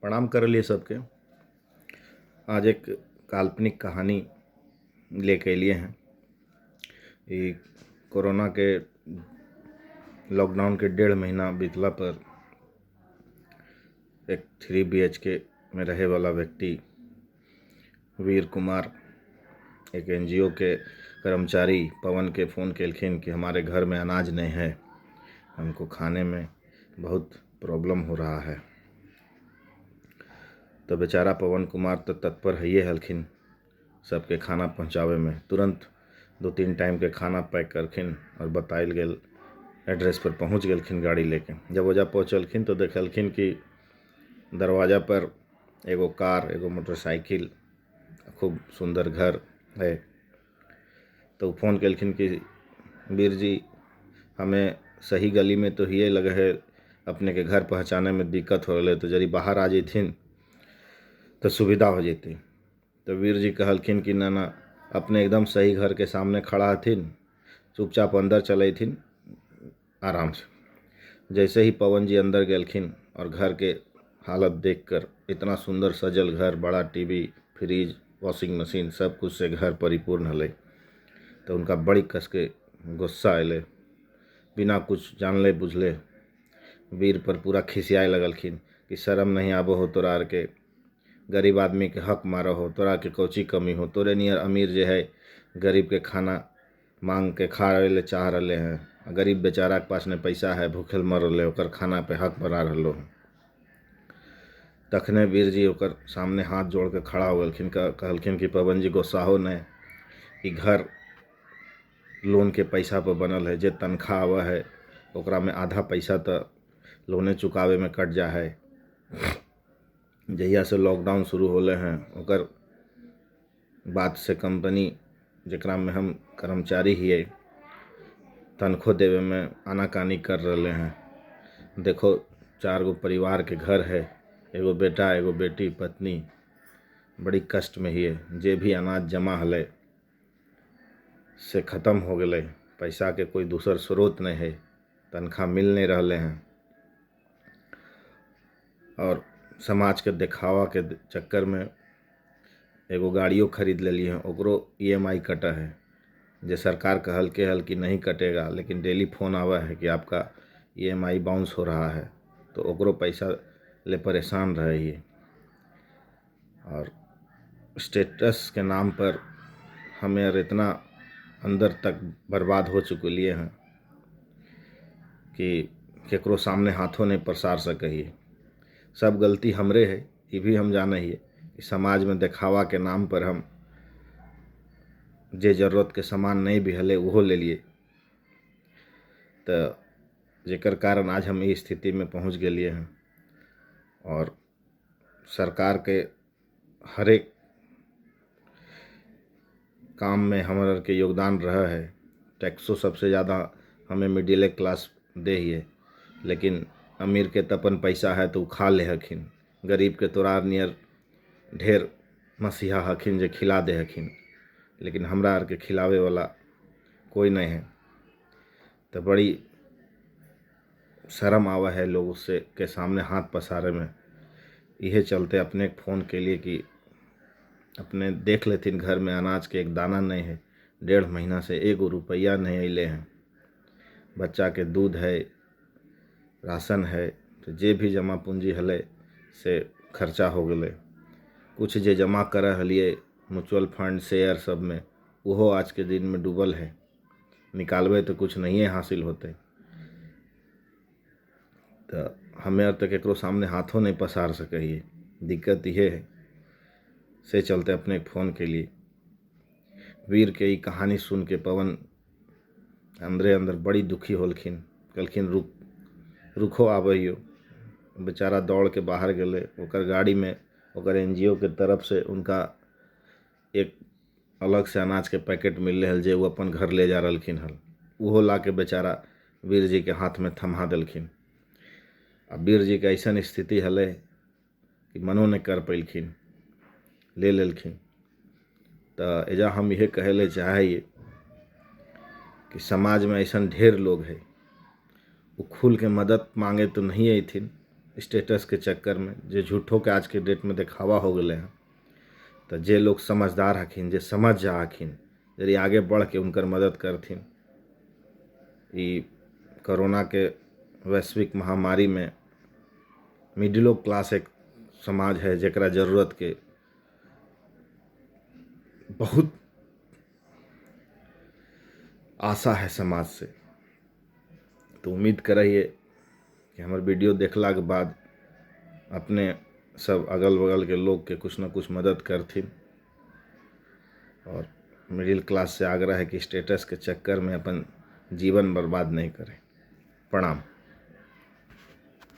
प्रणाम कर लिए सबके। आज एक काल्पनिक कहानी लेके लिए हैं। ये कोरोना के लॉकडाउन के 1.5 महीना बीतला पर एक 3 BHK में रहे वाला व्यक्ति वीर कुमार एक NGO के कर्मचारी पवन के फ़ोन कैलखिन कि हमारे घर में अनाज नहीं है, हमको खाने में बहुत प्रॉब्लम हो रहा है। तो बेचारा पवन कुमार तो तत्पर है हलखिन सबके खाना पहुँचावे में। तुरंत 2-3 टाइम के खाना पैक करखिन और बताइल गेल एड्रेस पर पहुँच गलखिन गाड़ी लेके। जब वजह पहुँचलखिन तो देखलखिन कि दरवाज़ा पर एगो कार, एगो मोटरसाइकिल, खूब सुंदर घर है। तो फ़ोन कलखिन कि वीर जी, हमें सही गली में तो ये लगे है, अपने के घर पहुँचाने में दिक्कत हो रही, तो जरी बाहर आ जैथिन तो सुविधा हो जैती। तो वीर जी कहलखिन कि ना ना, अपने एकदम सही घर के सामने खड़ा हथिन, चुपचाप अंदर चले थिन आराम से। जैसे ही पवन जी अंदर गलखिन और घर के हालत देखकर, इतना सुंदर सजल घर, बड़ा टीवी, फ्रिज, वॉशिंग मशीन, सब कुछ से घर परिपूर्ण हले, तो उनका बड़ी कस के गुस्सा अले। बिना कुछ जानले बुझले वीर पर पूरा खिसियाए लगलखिन कि शर्म नहीं आबो हो तोरा आर के, गरीब आदमी के हक मारो हो, तोरा के कोची कमी हो, तोरे नियर अमीर जे है गरीब के खाना मांग के खा रहे चाह रहे हैं, गरीब बेचारा के पास ने पैसा है, भूखल मर रहे, ओकर खाना पे हक बना रहो। तखने वीर जी ओकर सामने हाथ जोड़ के खड़ा हो गलखिन, कहलखिन कि पवन जी गुस्साहो नहीं, कि घर लोन के पैसा पर बनल है, जे तनख्वाह आवा है ओकरा में आधा पैसा तो लोने चुकावे में कट जा है। जहिया से लॉकडाउन शुरू होले हैं ओकर बाद से कंपनी जकरा में हम कर्मचारी हिए तनख्वाह देवे में आनाकानी कर रहे हैं। देखो 4 गो परिवार के घर है, एगो बेटा, एगो बेटी, पत्नी, बड़ी कष्ट में हिए। जे भी अनाज जमा हले से ख़त्म हो गए, पैसा के कोई दूसर स्रोत नहीं है, तनख्वाह मिल नहीं रहे हैं, और समाज के दिखावा के चक्कर में एगो गाड़ियों खरीद ले लिए हैं, ओकरो EMI कटा है। जे सरकार कहल के हल कि नहीं कटेगा, लेकिन डेली फ़ोन आवा है कि आपका EMI बाउंस हो रहा है, तो ओकरो पैसा ले परेशान रहे ही। और स्टेटस के नाम पर हमें और इतना अंदर तक बर्बाद हो चुके हैं कि केकरो सामने हाथों नहीं पसार सके। सब गलती हमरे है, ये भी हम जाने ही कि समाज में दिखावा के नाम पर हम जे जरूरत के सामान नहीं भी हले वो ले लिए, तो जेकर कारण आज हम इस स्थिति में पहुंच गए हैं। और सरकार के हर एक काम में हमारे के योगदान रहा है। टैक्सों सबसे ज़्यादा हमें मिडिल क्लास दे ही है, लेकिन अमीर के तपन पैसा है तो खा ले हखिन, गरीब के तोरार नियर ढेर मसीहा हखिन जे खिला दे हखिन, लेकिन हमरा आर के खिलावे वाला कोई नहीं है। तो बड़ी शर्म आवा है लोग उससे के सामने हाथ पसारे में। यह चलते अपने फ़ोन के लिए कि अपने देख लेथिन घर में अनाज के एक दाना नहीं है, 1.5 महीना से 1 रुपया नहीं अले हैं। बच्चा के दूध है, राशन है, तो जे भी जमा पूंजी हले से खर्चा हो गए। कुछ जे जमा करे हलिए म्यूचुअल फंड, शेयर सब में, वो आज के दिन में डूबल है, निकालबे तो कुछ नहीं हासिल होते। तो हमें और तक एक सामने हाथों नहीं पसार सके, दिक्कत ये है। से चलते अपने फ़ोन के लिए वीर के कहानी सुन के पवन अंदरे अंदर बड़ी दुखी होलखिन, कहलखिन रुखो आबहियो। बेचारा दौड़ के बाहर गए, ओकर गाड़ी में ओकर NGO के तरफ से उनका एक अलग से अनाज के पैकेट मिल रहे जे वो अपन घर ले जा रहलखिन हल, वो ला के बेचारा वीर जी के हाथ में थमा दिलखिन। अब वीर जी के ऐसा स्थिति हले कि मनो नहीं कर पैलखिन, ले लेलखिन। तो एजा हम यह कहले चाहिए कि समाज में ऐसा ढेर लोग है, वो खुल के मदद मांगे तो नहीं अथिन, स्टेटस के चक्कर में जे झूठो के आज के डेट में दिखावा हो गए हैं। तो जे लोग समझदार हखिन, जे समझ जा हखिन, यदि आगे बढ़ के उनकर मदद करथिन। ई कोरोना के वैश्विक महामारी में मिडिलो क्लास एक समाज है जरा जरूरत के बहुत आशा है समाज से। तो उम्मीद करिए कि हमारे वीडियो देखला के बाद अपने सब अगल बगल के लोग के कुछ न कुछ मदद करथिन। और मिडिल क्लास से आग्रह है कि स्टेटस के चक्कर में अपन जीवन बर्बाद नहीं करें। प्रणाम।